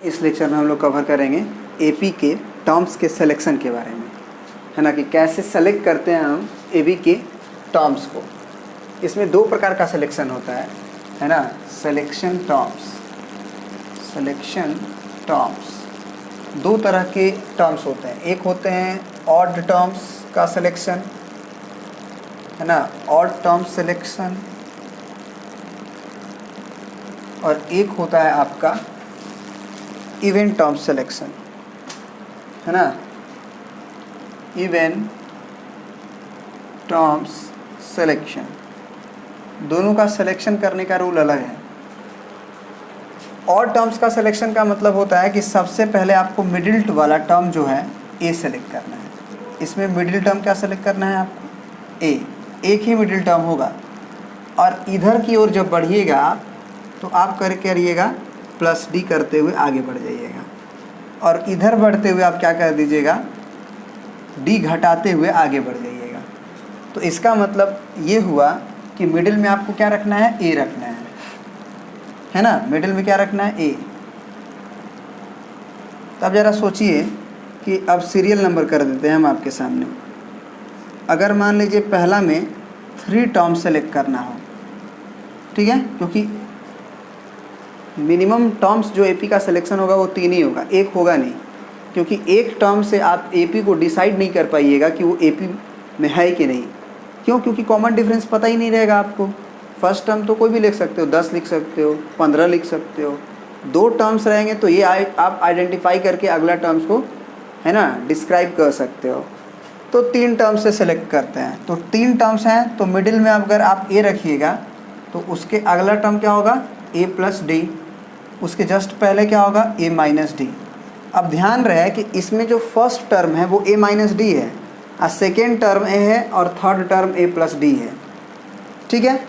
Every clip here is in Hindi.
इस लेक्चर में हम लोग कवर करेंगे एपी के टर्म्स के सिलेक्शन के बारे में, है ना, कि कैसे सेलेक्ट करते हैं हम एपी के टर्म्स को। इसमें दो प्रकार का सिलेक्शन होता है ना, सिलेक्शन टर्म्स दो तरह के टर्म्स होते हैं। एक होते हैं ऑड टर्म्स का सिलेक्शन, है ना, ऑड टर्म सिलेक्शन, और एक होता है आपका इवन टर्म सिलेक्शन, है ना, इवन टर्म्स सिलेक्शन। दोनों का सिलेक्शन करने का रूल अलग है। ऑड टर्म्स का सिलेक्शन का मतलब होता है कि सबसे पहले आपको मिडिल वाला टर्म जो है ए सेलेक्ट करना है। इसमें मिडिल टर्म क्या सेलेक्ट करना है आपको? ए। एक ही मिडिल टर्म होगा, और इधर की ओर जब बढ़िएगा तो आप करिएगा प्लस डी करते हुए आगे बढ़ जाइएगा, और इधर बढ़ते हुए आप क्या कर दीजिएगा, डी घटाते हुए आगे बढ़ जाइएगा। तो इसका मतलब ये हुआ कि मिडिल में आपको क्या रखना है? ए रखना है ना, मिडिल में क्या रखना है? ए। तब ज़रा सोचिए कि अब सीरियल नंबर कर देते हैं हम आपके सामने। अगर मान लीजिए पहला में 3 टर्म सेलेक्ट करना हो, ठीक है, क्योंकि मिनिमम टर्म्स जो एपी का सिलेक्शन होगा वो 3 ही होगा, एक होगा नहीं, क्योंकि एक टर्म से आप एपी को डिसाइड नहीं कर पाइएगा कि वो एपी में है कि नहीं। क्यों? क्योंकि कॉमन डिफरेंस पता ही नहीं रहेगा आपको। फर्स्ट टर्म तो कोई भी लिख सकते हो, 10 लिख सकते हो, 15 लिख सकते हो। 2 टर्म्स रहेंगे तो ये आप आइडेंटिफाई करके अगला टर्म्स को, है ना, डिस्क्राइब कर सकते हो। तो 3 टर्म्स से सेलेक्ट करते हैं। तो 3 टर्म्स हैं, तो मिडिल में अगर आप ए रखिएगा तो उसके अगला टर्म क्या होगा? ए प्लस डी। उसके जस्ट पहले क्या होगा? ए माइनस डी। अब ध्यान रहे कि इसमें जो फर्स्ट टर्म है वो ए माइनस डी है, और सेकेंड टर्म ए है, और थर्ड टर्म ए प्लस डी है, ठीक है।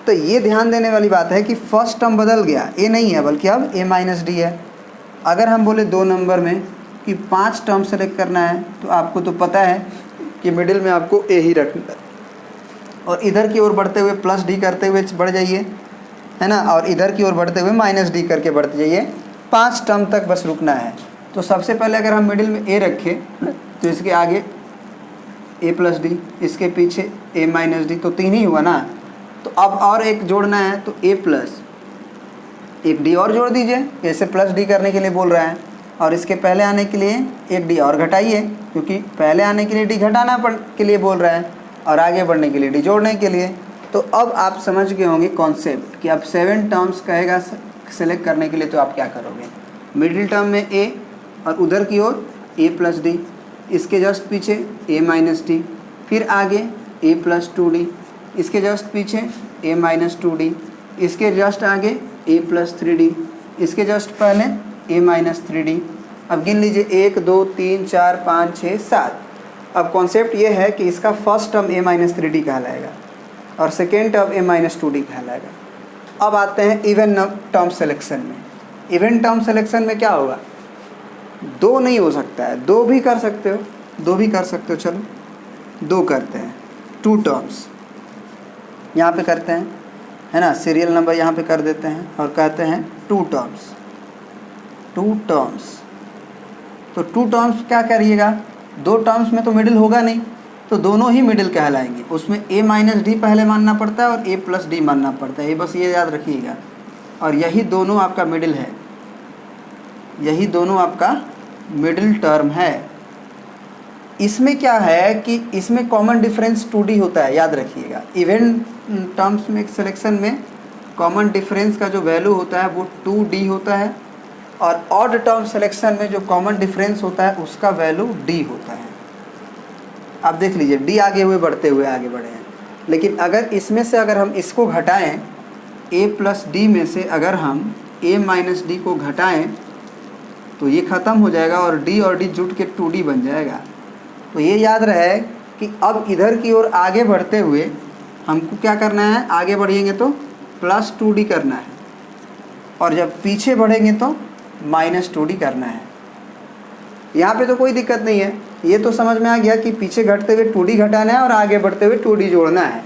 तो ये ध्यान देने वाली बात है कि फर्स्ट टर्म बदल गया, ए नहीं है बल्कि अब ए माइनस डी है। अगर हम बोले 2 नंबर में कि 5 टर्म सेलेक्ट करना है, तो आपको तो पता है कि मिडिल में आपको ए ही रखना है, और इधर की ओर बढ़ते हुए प्लस डी करते हुए बढ़ जाइए, है ना, और इधर की ओर बढ़ते हुए माइनस डी करके बढ़ते जाइए। 5 टर्म तक बस रुकना है। तो सबसे पहले अगर हम मिडिल में ए रखें तो इसके आगे ए प्लस डी, इसके पीछे ए माइनस डी, तो 3 ही हुआ ना। तो अब और एक जोड़ना है, तो ए प्लस एक डी और जोड़ दीजिए, ऐसे प्लस डी करने के लिए बोल रहा है, और इसके पहले आने के लिए एक डी और घटाइए, क्योंकि पहले आने के लिए डी घटाना के लिए बोल रहा है, और आगे बढ़ने के लिए डी जोड़ने के लिए। तो अब आप समझ गए होंगे कॉन्सेप्ट कि अब 7 टर्म्स कहेगा सेलेक्ट करने के लिए, तो आप क्या करोगे? मिडिल टर्म में ए, और उधर की ओर ए प्लस डी, इसके जस्ट पीछे ए माइनस डी, फिर आगे ए प्लस 2d, इसके जस्ट पीछे ए माइनस 2d, इसके जस्ट आगे ए प्लस 3d, इसके जस्ट पहले ए माइनस 3d। अब गिन लीजिए 1 2 3 4 5 6 7। अब कॉन्सेप्ट ये है कि इसका फर्स्ट टर्म ए माइनस 3d कहलाएगा, और सेकेंड टर्म ए माइनस 2d कहलाएगा। अब आते हैं इवन टर्म सिलेक्शन में। इवन टर्म सिलेक्शन में क्या होगा? 2 नहीं हो सकता है, 2 भी कर सकते हो, 2 भी कर सकते हो। चलो 2 करते हैं, 2 टर्म्स यहाँ पे करते हैं, है ना, सीरियल नंबर यहाँ पे कर देते हैं, और कहते हैं 2 टर्म्स। 2 टर्म्स, तो 2 टर्म्स क्या करिएगा? 2 टर्म्स में तो मिडिल होगा नहीं, तो दोनों ही मिडिल कहलाएंगे। उसमें ए माइनस डी पहले मानना पड़ता है और ए प्लस डी मानना पड़ता है, ये बस ये याद रखिएगा। और यही दोनों आपका मिडिल है, यही दोनों आपका मिडिल टर्म है। इसमें क्या है कि इसमें कॉमन डिफरेंस 2d होता है, याद रखिएगा। इवन टर्म्स में सिलेक्शन में कॉमन डिफरेंस का जो वैल्यू होता है वो 2d होता है, और ऑड टर्म सिलेक्शन में जो कॉमन डिफरेंस होता है उसका वैल्यू d होता है। आप देख लीजिए, डी आगे हुए बढ़ते हुए आगे बढ़े हैं। लेकिन अगर इसमें से अगर हम इसको घटाएं, ए प्लस डी में से अगर हम ए माइनस डी को घटाएं, तो ये ख़त्म हो जाएगा, और डी और डी जुट के 2d बन जाएगा। तो ये याद रहे कि अब इधर की ओर आगे बढ़ते हुए हमको क्या करना है? आगे बढ़ेंगे तो प्लस 2d करना है, और जब पीछे बढ़ेंगे तो माइनस 2d करना है। यहाँ पे तो कोई दिक्कत नहीं है, ये तो समझ में आ गया कि पीछे घटते हुए 2d घटाना है और आगे बढ़ते हुए 2d जोड़ना है।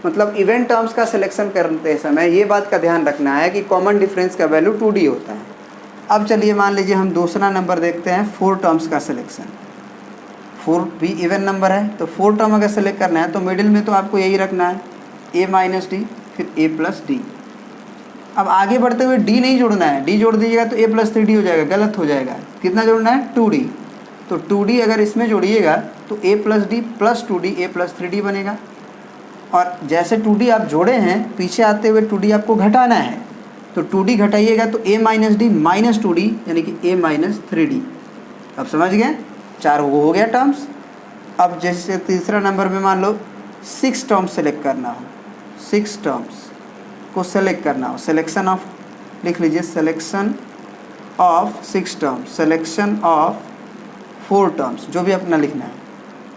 मतलब इवेंट टर्म्स का सिलेक्शन करते समय ये बात का ध्यान रखना है कि कॉमन डिफरेंस का वैल्यू 2d होता है। अब चलिए मान लीजिए हम दूसरा नंबर देखते हैं, 4 टर्म्स का सिलेक्शन। 4 भी इवन नंबर है, तो 4 टर्म अगर सेलेक्ट करना है तो मिडिल में तो आपको यही रखना है, a माइनस डी फिर a प्लस डी। अब आगे बढ़ते हुए d नहीं जोड़ना है, d जोड़ दीजिएगा तो a प्लस 3d हो जाएगा, गलत हो जाएगा। कितना जोड़ना है, 2d। तो 2d अगर इसमें जोड़िएगा तो a plus D plus 2d a plus 3d बनेगा। और जैसे 2d आप जोड़े हैं, पीछे आते हुए 2d आपको घटाना है, तो 2d घटाइएगा तो a minus D minus 2d यानी कि a माइनस 3d। अब समझ गए, 4 वो हो गया टर्म्स। अब जैसे तीसरा नंबर में मान लो 6 टर्म्स सेलेक्ट करना हो, 6 टर्म्स को सेलेक्ट करना हो, सिलेक्शन ऑफ लिख लीजिए, selection of 6 terms, selection of 4 terms, जो भी अपना लिखना है।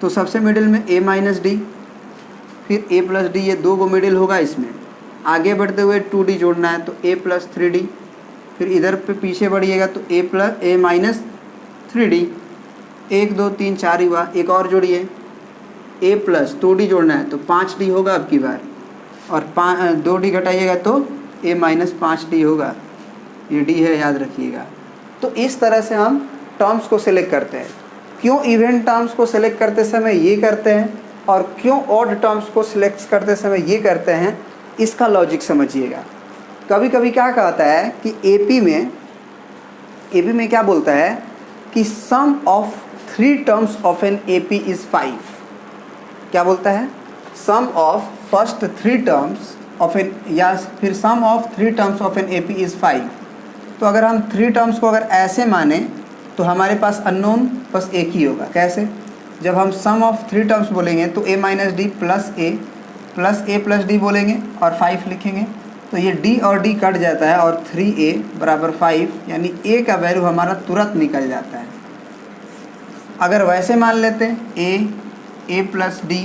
तो सबसे मिडिल में a माइनस डी फिर a प्लस डी, ये 2 को मिडिल होगा इसमें। आगे बढ़ते हुए 2d जोड़ना है तो a प्लस 3d, फिर इधर पे पीछे बढ़िएगा तो a माइनस 3d। 1 2 3 4 ही हुआ, एक और जोड़िए, a प्लस 2d जोड़ना है तो 5d होगा अब की बार, और 2d घटाइएगा तो a माइनस 5d होगा, ये d है याद रखिएगा। तो इस तरह से हम टर्म्स को सिलेक्ट करते हैं। क्यों इवन टर्म्स को सिलेक्ट करते समय ये करते हैं और क्यों ऑड टर्म्स को सिलेक्ट करते समय ये करते हैं, इसका लॉजिक समझिएगा। कभी कभी क्या कहता है कि एपी में क्या बोलता है कि sum of 3 terms of an AP is 5। क्या बोलता है, sum of first 3 terms of an, या फिर sum of 3 terms of an AP is 5। तो अगर हम 3 टर्म्स को अगर ऐसे माने तो हमारे पास अननोन बस एक ही होगा। कैसे, जब हम सम ऑफ 3 टर्म्स बोलेंगे तो a minus D plus a plus D बोलेंगे और 5 लिखेंगे, तो ये d और d कट जाता है और 3a बराबर 5, यानी a का वैल्यू हमारा तुरंत निकल जाता है। अगर वैसे मान लेते a plus D,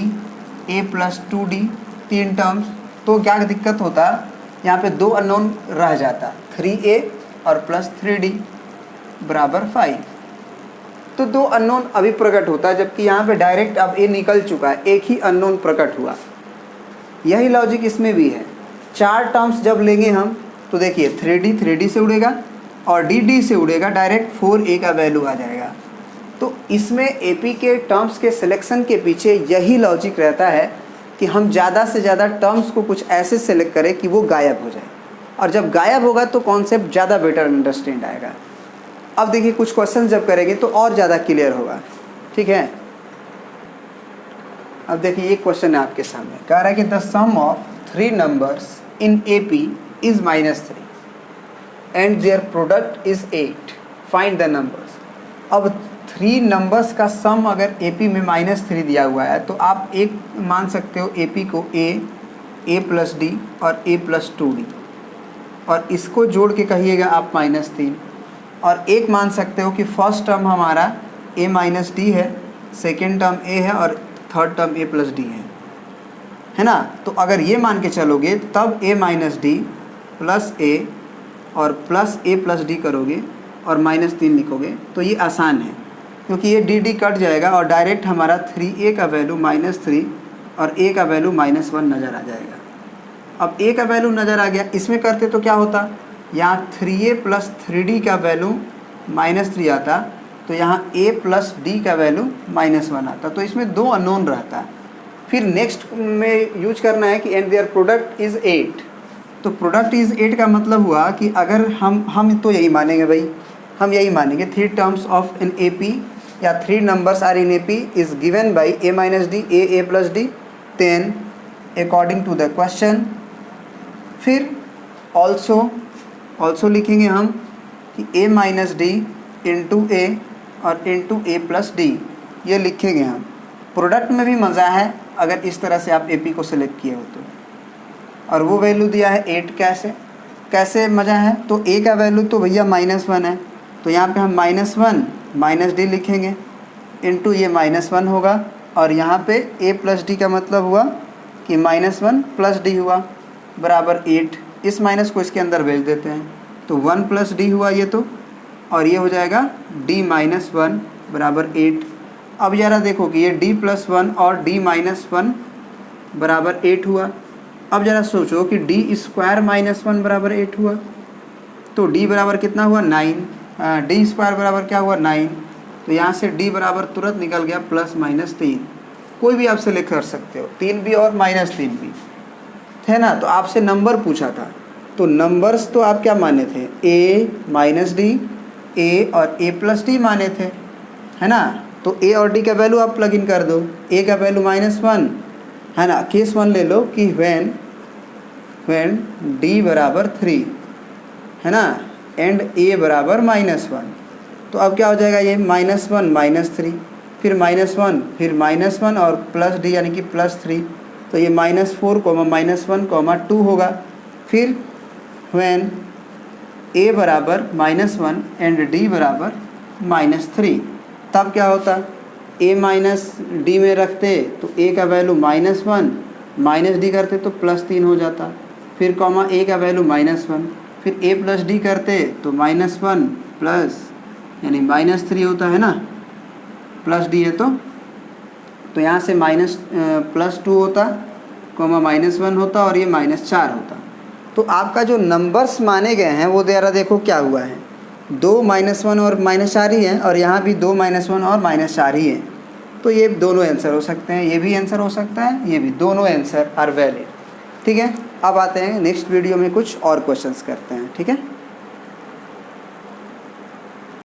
a plus 2d 3 terms, तो क्या दिक्कत होता, यहाँ पे 2 अननोन रह जाता, 3a और प्लस 3d बराबर 5। तो 2 अननोन अभी प्रकट होता है, जबकि यहाँ पे डायरेक्ट अब a निकल चुका है, एक ही अननोन प्रकट हुआ। यही लॉजिक इसमें भी है। 4 टर्म्स जब लेंगे हम तो देखिए 3d से उड़ेगा और d से उड़ेगा, डायरेक्ट 4a का वैल्यू आ जाएगा। तो इसमें एपी के टर्म्स के सिलेक्शन के पीछे यही लॉजिक रहता है कि हम ज़्यादा से ज़्यादा टर्म्स को कुछ ऐसे सेलेक्ट करें कि वो गायब हो जाए, और जब गायब होगा तो कॉन्सेप्ट ज़्यादा बेटर अंडरस्टैंड आएगा। अब देखिए कुछ क्वेश्चन जब करेंगे तो और ज़्यादा क्लियर होगा, ठीक है। अब देखिए एक क्वेश्चन है आपके सामने, कह रहा है कि the sum of 3 numbers in AP is -3 and their product is 8, find the numbers. अब 3 नंबर्स का सम अगर AP में -3 दिया हुआ है तो आप एक मान सकते हो AP को a प्लस डी और a प्लस 2d, और इसको जोड़ के कहिएगा आप -3, और एक मान सकते हो कि फर्स्ट टर्म हमारा a माइनस डी है, सेकेंड टर्म a है और third term a plus D है ना। तो अगर ये मान के चलोगे तब a minus D plus a और प्लस a प्लस डी करोगे और -3 लिखोगे तो ये आसान है, क्योंकि ये डी कट जाएगा और डायरेक्ट हमारा 3a का वैल्यू -3 और a का वैल्यू -1 नज़र आ जाएगा। अब a का वैल्यू नज़र आ गया, इसमें करते तो क्या होता, यहाँ 3a प्लस 3d का वैल्यू -3 आता, तो यहाँ a प्लस d का वैल्यू -1 आता, तो इसमें 2 अननोन रहता। फिर नेक्स्ट में यूज करना है कि एंड देयर प्रोडक्ट इज़ 8। तो प्रोडक्ट इज़ 8 का मतलब हुआ कि अगर हम तो यही मानेंगे भाई, हम यही मानेंगे 3 टर्म्स ऑफ एन AP या 3 numbers are in AP is given by a minus d a plus d, then according to the question. फिर ऑल्सो लिखेंगे हम कि a minus d into a और इंटू a प्लस डी, ये लिखेंगे हम। प्रोडक्ट में भी मज़ा है अगर इस तरह से आप AP को सिलेक्ट किए हो तो, और वो वैल्यू दिया है 8। कैसे मज़ा है, तो a का वैल्यू तो भैया -1 है, तो यहाँ पे हम -1 माइनस डी लिखेंगे, इंटू ये -1 होगा, और यहाँ पे a प्लस डी का मतलब हुआ कि -1 प्लस डी हुआ बराबर 8। इस माइनस को इसके अंदर भेज देते हैं, तो 1 प्लस डी हुआ ये तो, और ये हो जाएगा d माइनस 1 बराबर 8। अब ज़रा देखो कि ये d प्लस 1 और d माइनस 1 बराबर 8 हुआ। अब ज़रा सोचो कि d स्क्वायर -1 बराबर 8 हुआ, तो d बराबर कितना हुआ 9। डी स्क्वायर बराबर क्या हुआ 9, तो यहाँ से डी बराबर तुरंत निकल गया +-3। कोई भी आप सेलेक्ट कर सकते हो, 3 भी और -3 भी, है ना। तो आपसे नंबर पूछा था, तो नंबर्स तो आप क्या माने थे, a - d, a और a+d माने थे, है ना। तो a और d का वैल्यू आप प्लग इन कर दो, a का वैल्यू -1, है ना। केस 1 ले लो कि व्हेन d बराबर 3, है ना, एंड a बराबर -1, तो अब क्या हो जाएगा ये -1 -3, फिर -1, फिर -1 और प्लस d यानी कि +3, तो ये -4, -1, 2 होगा। फिर व्हेन a बराबर -1 एंड d बराबर -3, तब क्या होता, a माइनस डी में रखते तो a का वैल्यू -1, माइनस डी करते तो +3 हो जाता, फिर a का वैल्यू -1, फिर a + d करते तो -1 प्लस यानी -3 होता, है ना, प्लस डी है तो यहाँ से +2 होता, -1 होता और ये -4 होता। तो आपका जो नंबर्स माने गए हैं वो ज़रा देखो क्या हुआ है, 2 -1 और -4 ही है, और यहाँ भी 2 -1 और -4 ही है। तो ये दोनों आंसर हो सकते हैं, ये भी आंसर हो सकता है, ये भी, दोनों आंसर आर वैलिड। ठीक है, अब आते हैं नेक्स्ट वीडियो में कुछ और क्वेश्चंस करते हैं। ठीक है।